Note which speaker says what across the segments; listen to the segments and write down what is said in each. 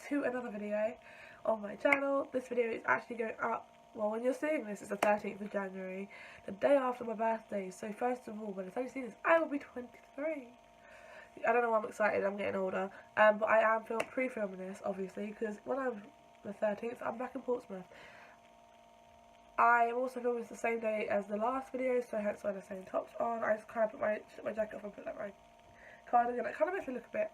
Speaker 1: to another video on my channel. This video is actually going up, well, when you're seeing this, it's the 13th of January, the day after my birthday. So first of all, when it's actually this, I will be 23. I don't know why I'm excited, I'm getting older, but I am pre-filming this, obviously, because when I'm the 13th, I'm back in Portsmouth. I am also filming this the same day as the last video, so hence why the same top's on. I just kind of put my jacket off and put like my cardigan. It kind of makes me look a bit,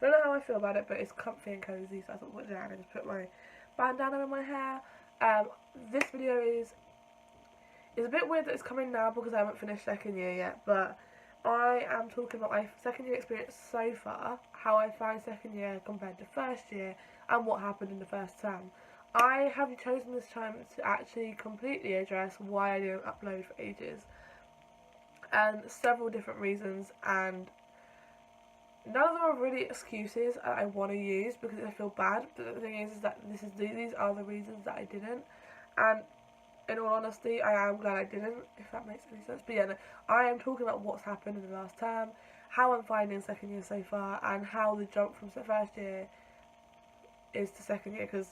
Speaker 1: I don't know how I feel about it, but it's comfy and cozy, so I thought put it down and just put my bandana in my hair. This video is a bit weird that it's coming now because I haven't finished second year yet, but I am talking about my second year experience so far, how I find second year compared to first year, and what happened in the first term. I have chosen this time to actually completely address why I didn't upload for ages, and several different reasons, and none of them are really excuses I want to use because I feel bad, but the thing is that these are the reasons that I didn't, and in all honesty, I am glad I didn't, if that makes any sense. But yeah, no, I am talking about what's happened in the last term, how I'm finding second year so far, and how the jump from first year is to second year, because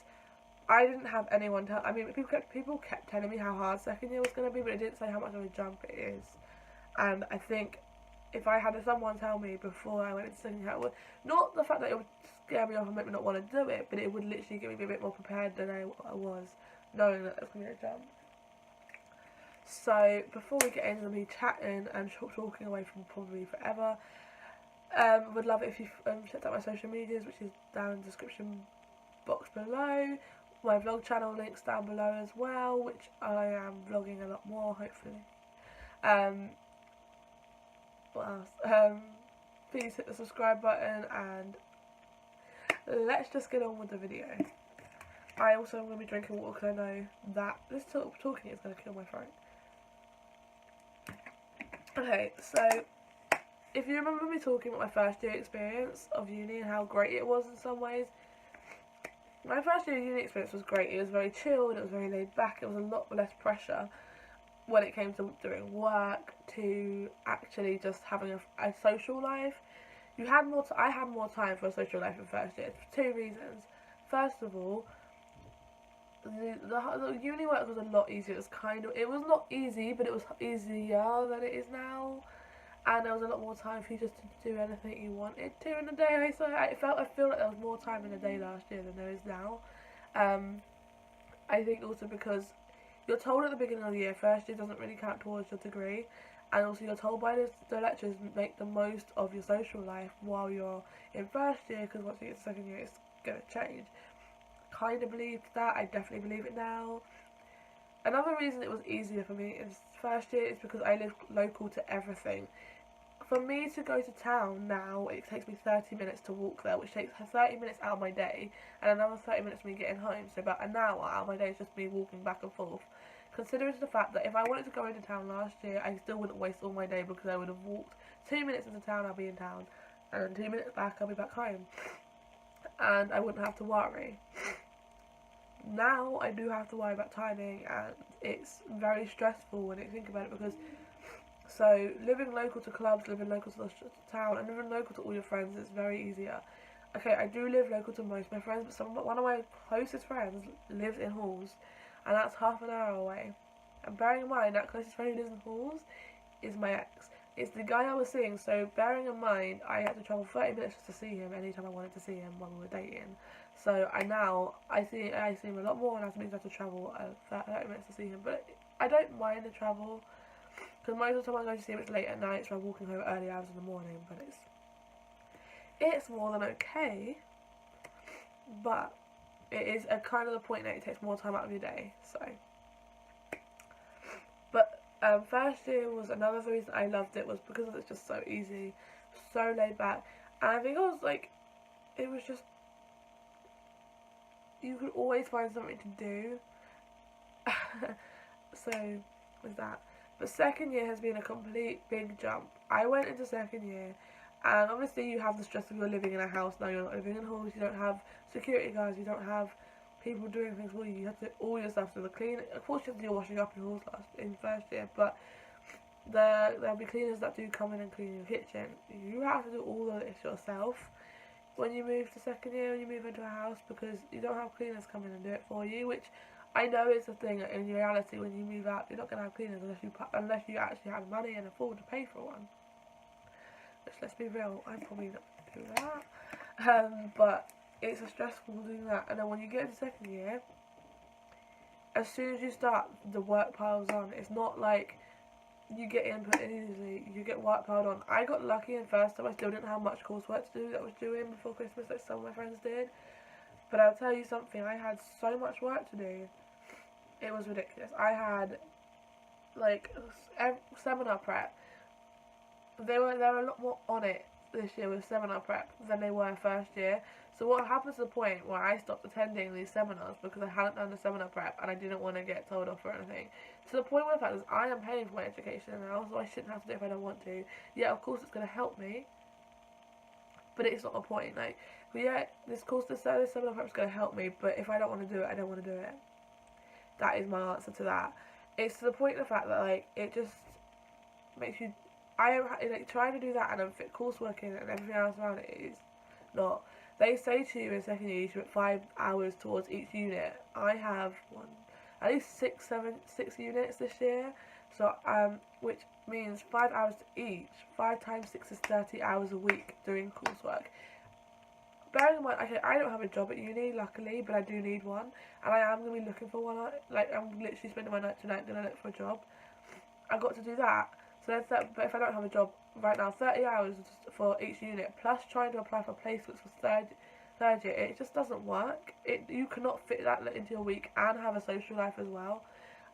Speaker 1: I didn't have anyone tell. I mean, people kept telling me how hard second year was going to be, but it didn't say how much of a jump it is. And I think if I had someone tell me before I went into second year, not the fact that it would scare me off and make me not want to do it, but it would literally get me a bit more prepared than I was, knowing that it was going to be a jump. So before we get into me chatting and talking away from probably forever, would love it if you checked out my social medias, which is down in the description box below. My vlog channel links down below as well, which I am vlogging a lot more, hopefully. What else? Please hit the subscribe button, and let's just get on with the video. I also am going to be drinking water because I know that this talking is going to kill my throat. Okay, so if you remember me talking about my first year experience of uni and how great it was in some ways, my first year uni experience was great. It was very chilled, it was very laid back, it was a lot less pressure when it came to doing work, to actually just having a social life. I had more time for a social life in first year for two reasons. First of all, the uni work was a lot easier. It was not easy, but it was easier than it is now, and there was a lot more time for you just to do anything you wanted to in the day. So I feel like there was more time in the day last year than there is now. I think also because you're told at the beginning of the year first year doesn't really count towards your degree, and also you're told by the lecturers make the most of your social life while you're in first year, because once you get to second year it's going to change. Kind of believed that. I definitely believe it now. Another reason it was easier for me in first year is because I live local to everything. For me to go to town now, it takes me 30 minutes to walk there, which takes 30 minutes out of my day, and another 30 minutes of me getting home. So about an hour out of my day is just me walking back and forth. Considering the fact that if I wanted to go into town last year, I still wouldn't waste all my day because I would have walked 2 minutes into town, I'll be in town, and 2 minutes back, I'll be back home. And I wouldn't have to worry. Now I do have to worry about timing, and it's very stressful when you think about it, because so living local to clubs, living local to the town, and living local to all your friends is very easier. Okay, I do live local to most of my friends, but one of my closest friends lives in Halls, and that's half an hour away. And bearing in mind that closest friend who lives in Halls is my ex. It's the guy I was seeing, so bearing in mind I had to travel 30 minutes just to see him anytime I wanted to see him when we were dating. So I see him a lot more, and that means I have to travel 30 minutes to see him. But I don't mind the travel, because most of the time I go to see him it's late at night, so I'm walking home early hours in the morning. But it's more than okay. But it is a kind of the point that it takes more time out of your day. So, but first year was another reason I loved it, was because it's just so easy, so laid back, and I think it was just, you could always find something to do. So with that. But second year has been a complete big jump. I went into second year, and obviously you have the stress of you're living in a house now. You're not living in halls. You don't have security guards. You don't have people doing things for you. You have to do all your stuff. So the cleaning, of course, you have to do washing up in halls in first year, but there'll be cleaners that do come in and clean your kitchen. You have to do all of this yourself. when you move to second year, when you move into a house, because you don't have cleaners come in and do it for you, which I know is a thing. In reality, when you move out, you're not going to have cleaners unless you actually have money and afford to pay for one. Which, let's be real, I'm probably not going to do that. But it's a stressful doing that. And then when you get into second year, as soon as you start, the work piles on. It's not like you get input easily, you get work piled on. I got lucky in first time. I still didn't have much coursework to do that was due in before Christmas like some of my friends did. But I'll tell you something, I had so much work to do. It was ridiculous. I had like seminar prep. They were a lot more on it this year with seminar prep than they were first year. So what happened to the point where I stopped attending these seminars because I hadn't done the seminar prep and I didn't want to get told off or anything. To the point where the fact is I am paying for my education now, so I shouldn't have to do it if I don't want to. Yeah, of course it's going to help me, but it's not the point. Like, yeah, this seminar prep is going to help me, but if I don't want to do it, I don't want to do it. That is my answer to that. It's to the point of the fact that like it just makes you. I am like trying to do that and then fit coursework in and everything else around it is not. They say to you in second year you should put 5 hours towards each unit. I have at least six units this year, so which means 5 hours to each. 5 times 6 is 30 hours a week doing coursework. Bearing in mind, okay, I don't have a job at uni, luckily, but I do need one, and I am going to be looking for one. Like, I'm literally spending my night tonight going to look for a job. I've got to do that. So that's that. But if I don't have a job right now, 30 hours for each unit, plus trying to apply for placements for third year, it just doesn't work. You cannot fit that into your week and have a social life as well.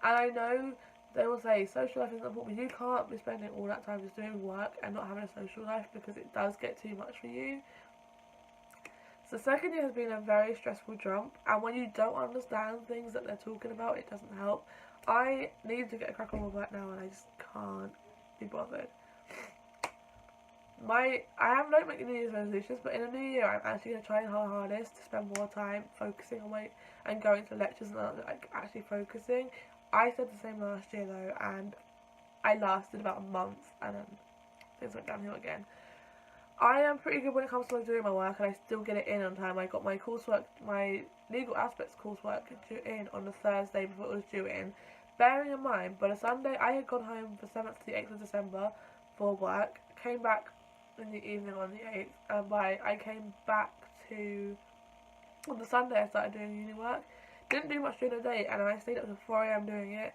Speaker 1: And I know they will say social life isn't important, but you can't be spending all that time just doing work and not having a social life because it does get too much for you. So second year has been a very stressful jump, and when you don't understand things that they're talking about, it doesn't help. I need to get a crack on my work now, and I just can't be bothered. I have not making New Year's resolutions, but in the new year, I'm actually going to try my hardest to spend more time focusing on and going to lectures and like actually focusing. I said the same last year though, and I lasted about a month, and then things went downhill again. I am pretty good when it comes to like, doing my work, and I still get it in on time. I got my coursework, my legal aspects coursework due in on the Thursday before it was due in. Bearing in mind, by the Sunday, I had gone home for 7th to the 8th of December for work, came back in the evening on the 8th, and I came back on the Sunday I started doing uni work. Didn't do much during the day, and I stayed up till 4 AM doing it.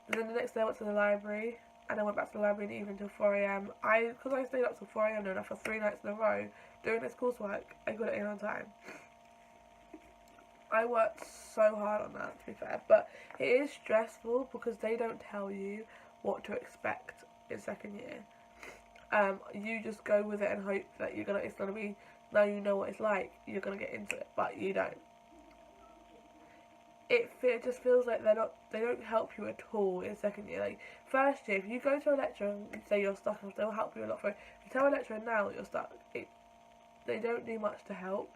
Speaker 1: And then the next day I went to the library, and I went back to the library in the evening till 4 AM. Because I stayed up till 4 AM doing that for 3 nights in a row, doing this coursework, I got it in on time. I worked so hard on that, to be fair, but it is stressful because they don't tell you what to expect in second year. You just go with it and hope that it's gonna be, now you know what it's like, you're gonna get into it, but you don't. It just feels like they don't help you at all in second year. Like first year, if you go to a lecturer and say you're stuck, they'll help you a lot for it. If you tell a lecturer now that you're stuck, they don't do much to help.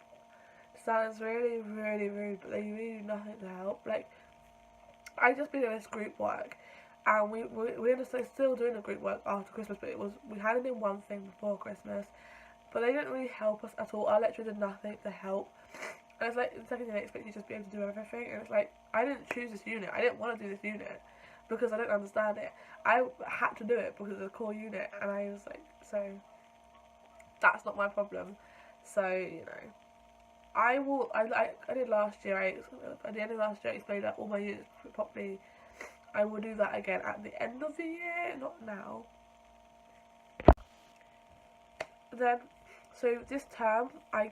Speaker 1: Sounds really, really rude, but they really do nothing to help. Like, I just been in this group work, and we understand still doing the group work after Christmas, but we had it in one thing before Christmas, but they didn't really help us at all. Our lecturer did nothing to help, and it's like in second year they expect you to just be able to do everything, and it's like, I didn't choose this unit, I didn't want to do this unit, because I didn't understand it. I had to do it because it was a core unit, and I was like, so, that's not my problem. So, you know. I did last year, at the end of last year I explained all my units properly. I will do that again at the end of the year, not now. Then, so this term, I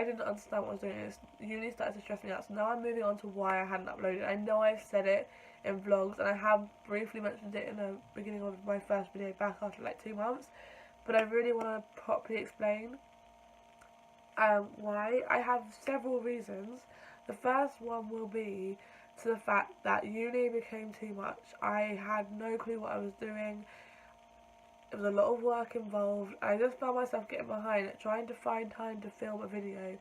Speaker 1: didn't understand what I was doing. Uni started to stress me out, so now I'm moving on to why I hadn't uploaded. I know I've said it in vlogs, and I have briefly mentioned it in the beginning of my first video back after like 2 months, but I really want to properly explain why. I have several reasons. The first one will be to the fact that uni became too much. I had no clue what I was doing. There was a lot of work involved. I just found myself getting behind it, trying to find time to film a video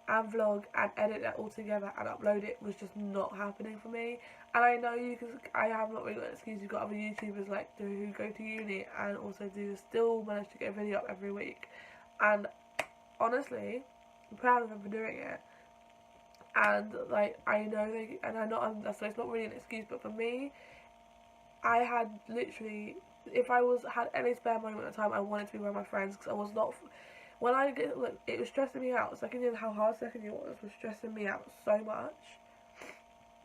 Speaker 1: and vlog and edit that all together and upload it was just not happening for me. And I know I have not really got an excuse. You've got other YouTubers like who go to uni and also still manage to get a video up every week. And honestly, I'm proud of them for doing it. And like I know so it's not really an excuse, but for me, I had literally, if I had any spare moment of time, I wanted to be with my friends, because I was not. When I get, look, it was stressing me out. Second year, how hard second year was stressing me out so much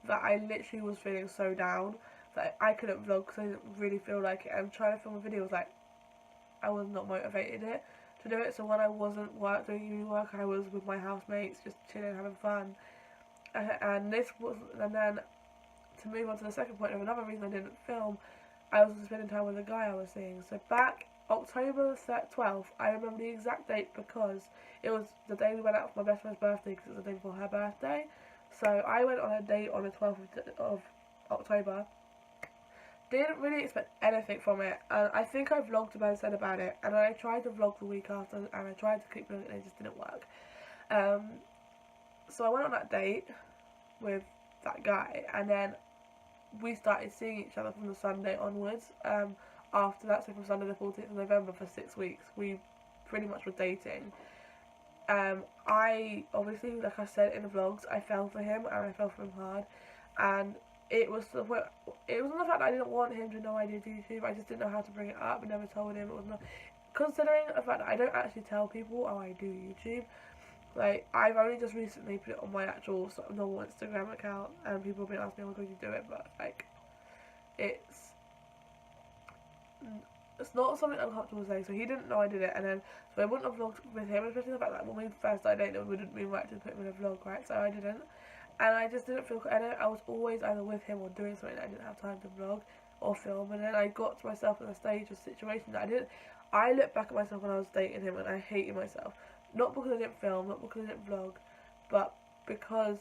Speaker 1: that I literally was feeling so down that I couldn't vlog because I didn't really feel like it. And trying to film a video was like, I was not motivated to do it. So when I wasn't doing uni work, I was with my housemates, just chilling, having fun. And then to move on to the second point of another reason I didn't film, I was spending time with a guy I was seeing. So back October 12th, I remember the exact date because it was the day we went out for my best friend's birthday, because it was the day before her birthday. So I went on a date on the 12th of October. Didn't really expect anything from it, and I think I vlogged about and said about it, and I tried to vlog the week after, and I tried to keep vlogging, and it just didn't work. So I went on that date with that guy, and then we started seeing each other from the Sunday onwards. After that, so from Sunday the 14th of November for 6 weeks, we pretty much were dating. I obviously, like I said in the vlogs, I fell for him, and I fell for him hard, and it was not the fact that I didn't want him to know I did YouTube. I just didn't know how to bring it up. I never told him. It was not, considering the fact that I don't actually tell people, oh, I do YouTube. Like, I've only just recently put it on my actual sort of normal Instagram account, and people have been asking me, oh my god, you do it, but like, it's not something I'm comfortable saying. So he didn't know I did it, and then so I wouldn't have vlogged with him, especially the fact that when we first started dating, we wouldn't be right to put him in a vlog, right? So I didn't, and I just didn't feel. I was always either with him or doing something that I didn't have time to vlog or film, and then I got to myself in a stage of situation that I didn't. I look back at myself when I was dating him, and I hated myself. Not because I didn't film, not because I didn't vlog, but because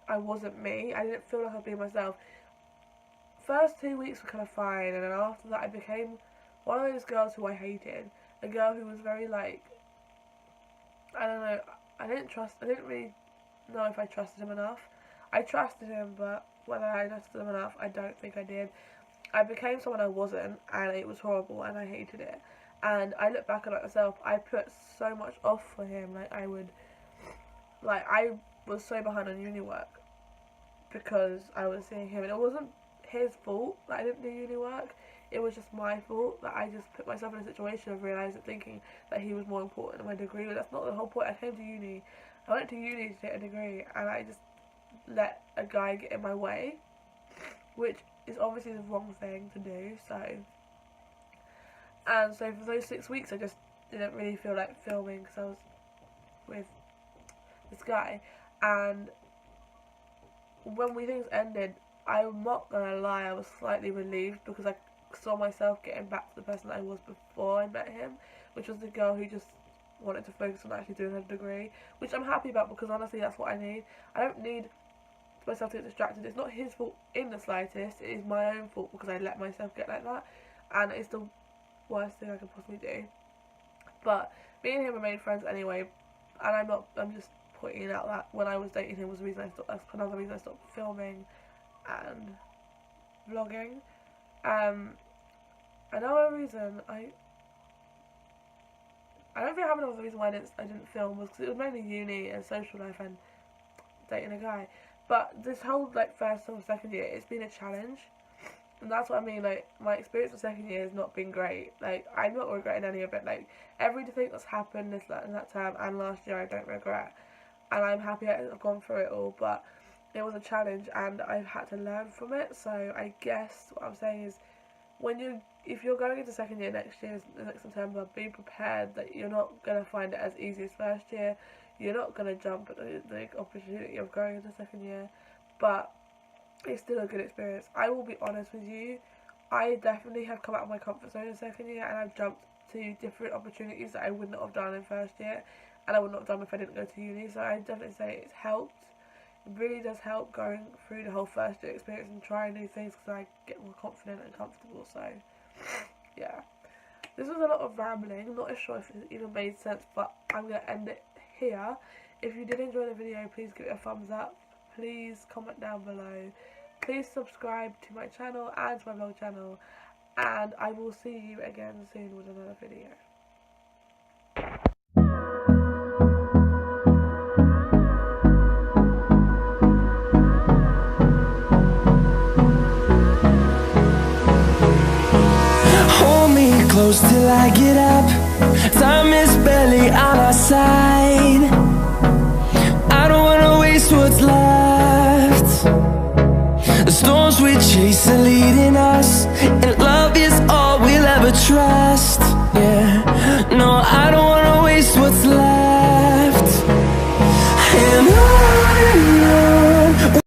Speaker 1: I wasn't me. I didn't feel like I was being myself. First 2 weeks were kind of fine, and then after that I became one of those girls who I hated. A girl who was very like, I don't know, I didn't really know if I trusted him enough. I trusted him, but whether I trusted him enough, I don't think I did. I became someone I wasn't, and it was horrible, and I hated it. And I look back at it myself, I put so much off for him. I was so behind on uni work because I was seeing him, and it wasn't his fault that I didn't do uni work. It was just my fault that I just put myself in a situation of realising, thinking that he was more important than my degree. But that's not the whole point. I came to uni. I went to uni to get a degree, and I just let a guy get in my way, which is obviously the wrong thing to do. And so for those 6 weeks, I just didn't really feel like filming because I was with this guy. And when things ended, I'm not gonna lie, I was slightly relieved because I saw myself getting back to the person that I was before I met him, which was the girl who just wanted to focus on actually doing her degree, which I'm happy about because honestly that's what I need. I don't need myself to get distracted. It's not his fault in the slightest, it is my own fault because I let myself get like that, and it's the worst thing I could possibly do. But me and him remained friends anyway, and I'm just pointing out that when I was dating him was the reason that's another reason I stopped filming and vlogging. Another reason I don't think I have another reason why I didn't film was because it was mainly uni and social life and dating a guy. But this whole like first or second year, it's been a challenge, and that's what I mean. Like, my experience of second year has not been great. Like, I'm not regretting any of it. Like, everything that's happened in that term and last year, I don't regret, and I'm happy I've gone through it all. But it was a challenge, and I've had to learn from it. So I guess what I'm saying is, if you're going into second year next September, be prepared that you're not gonna find it as easy as first year. You're not gonna jump at the opportunity of going into second year, but it's still a good experience. I will be honest with you, I definitely have come out of my comfort zone in second year, and I've jumped to different opportunities that I would not have done in first year, and I would not have done if I didn't go to uni. So I definitely say it's helped. It really does help going through the whole first year experience and trying new things because I get more confident and comfortable. So yeah, this was a lot of rambling. I'm not sure if it even made sense, but I'm going to end it here. If you did enjoy the video, please give it a thumbs up. Please comment down below. Please subscribe to my channel and to my vlog channel. And I will see you again soon with another video.
Speaker 2: close till I get up. Time is barely on our side. I don't wanna waste what's left. The storms we chase are leading us.